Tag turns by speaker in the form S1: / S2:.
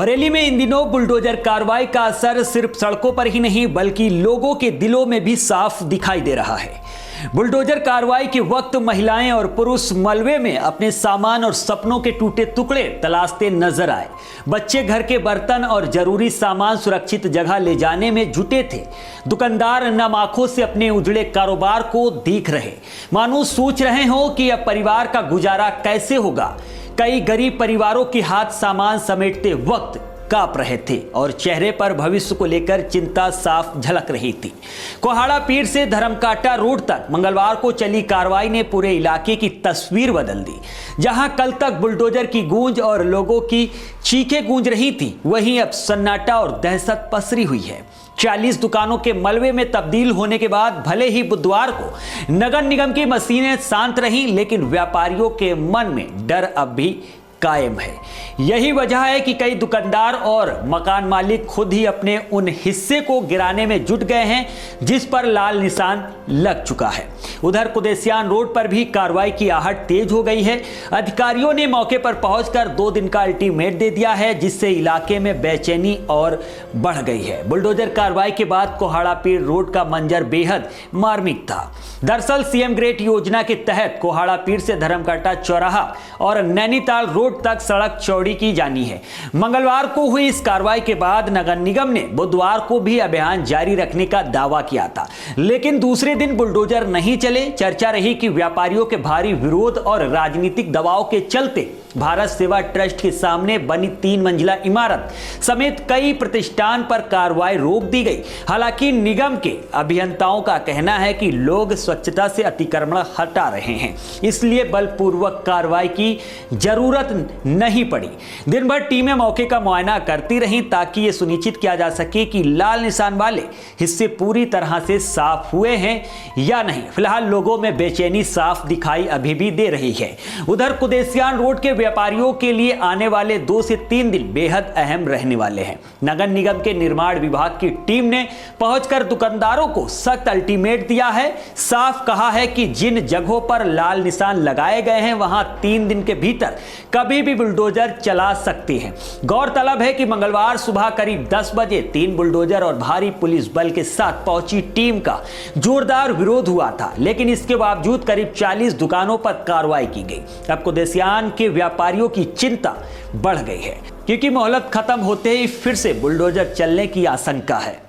S1: बरेली में इन दिनों बुलडोजर कार्रवाई का असर सिर्फ सड़कों पर ही नहीं बल्कि लोगों के दिलों में भी साफ दिखाई दे रहा है। बुलडोजर कार्रवाई के वक्त महिलाएं और पुरुष मलबे में अपने सामान और सपनों के टूटे टुकड़े तलाशते नजर आए। बच्चे घर के बर्तन और जरूरी सामान सुरक्षित जगह ले जाने में जुटे थे। दुकानदार नम आंखों से अपने उजड़े कारोबार को देख रहे, मानो सोच रहे हो कि अब परिवार का गुजारा कैसे होगा। कई गरीब परिवारों के हाथ सामान समेटते वक्त कांप रहे थे और चेहरे पर भविष्य को लेकर चिंता साफ झलक रही थी। कोहाड़ा पीर से धर्मकाटा रोड तक मंगलवार को चली कार्रवाई ने पूरे इलाके की तस्वीर बदल दी। जहां कल तक बुलडोजर की गूंज और लोगों की चीखें गूंज रही थी, वहीं अब सन्नाटा और दहशत पसरी हुई है। 40 दुकानों के मलबे में तब्दील होने के बाद भले ही बुधवार को नगर निगम की मशीनें शांत रहीं, लेकिन व्यापारियों के मन में डर अब भी कायम है। यही वजह है कि कई दुकानदार और मकान मालिक खुद ही अपने उन हिस्से को गिराने में जुट गए हैं जिस पर लाल निशान लग चुका है। उधर कुदेसियान रोड पर भी कार्रवाई की आहट तेज हो गई है। अधिकारियों ने मौके पर पहुंचकर 2 दिन का अल्टीमेट दे दिया है, जिससे इलाके में बेचैनी और बढ़ गई है। बुलडोजर कार्रवाई के बाद कोहाड़ा पीर रोड का मंजर बेहद मार्मिक था। दरअसल सीएम ग्रेट योजना के तहत कोहाड़ा पीर से धर्मकाटा चौराहा और नैनीताल रोड तक सड़क चौड़ी की जानी है। मंगलवार को हुई इस कार्रवाई के बाद नगर निगम ने बुधवार को भी अभियान जारी रखने का दावा किया था, लेकिन दूसरे दिन बुलडोजर नहीं चले। चर्चा रही कि व्यापारियों के भारी विरोध और राजनीतिक दबाव के चलते भारत सेवा ट्रस्ट के सामने बनी 3 मंजिला इमारत समेत कई प्रतिष्ठान पर कार्रवाई रोक दी गई। हालांकि निगम के अभियंताओं का कहना है कि लोग स्वच्छता से अतिक्रमण हटा रहे हैं, इसलिए बलपूर्वक कार्रवाई की जरूरत नहीं पड़ी। दिन भर टीमें मौके का मुआयना करती रहीं ताकि यह सुनिश्चित किया जा सके कि लाल निशान वाले हिस्से पूरी तरह से साफ हुए हैं या नहीं। फिलहाल लोगों में बेचैनी साफ दिखाई अभी भी दे रही है। उधर कुदेसियान रोड के व्यापारियों के लिए आने वाले 2 से 3 दिन बेहद अहम रहने वाले हैं। नगर निगम के निर्माण विभाग की टीम ने पहुंचकर दुकानदारों को सख्त अल्टीमेट दिया है। साफ कहा है कि जिन जगहों पर लाल निशान लगाए गए हैं वहां 3 दिन के भीतर कभी भी बुलडोजर चला सकते हैं। गौरतलब है कि मंगलवार सुबह करीब 10 बजे 3 बुलडोजर और भारी पुलिस बल के साथ पहुंची टीम का जोरदार विरोध हुआ था, लेकिन इसके बावजूद करीब 40 दुकानों पर कार्रवाई की गई। अब कुदेसियान के व्यापारियों की चिंता बढ़ गई है, क्योंकि मोहलत खत्म होते ही फिर से बुलडोजर चलने की आशंका है।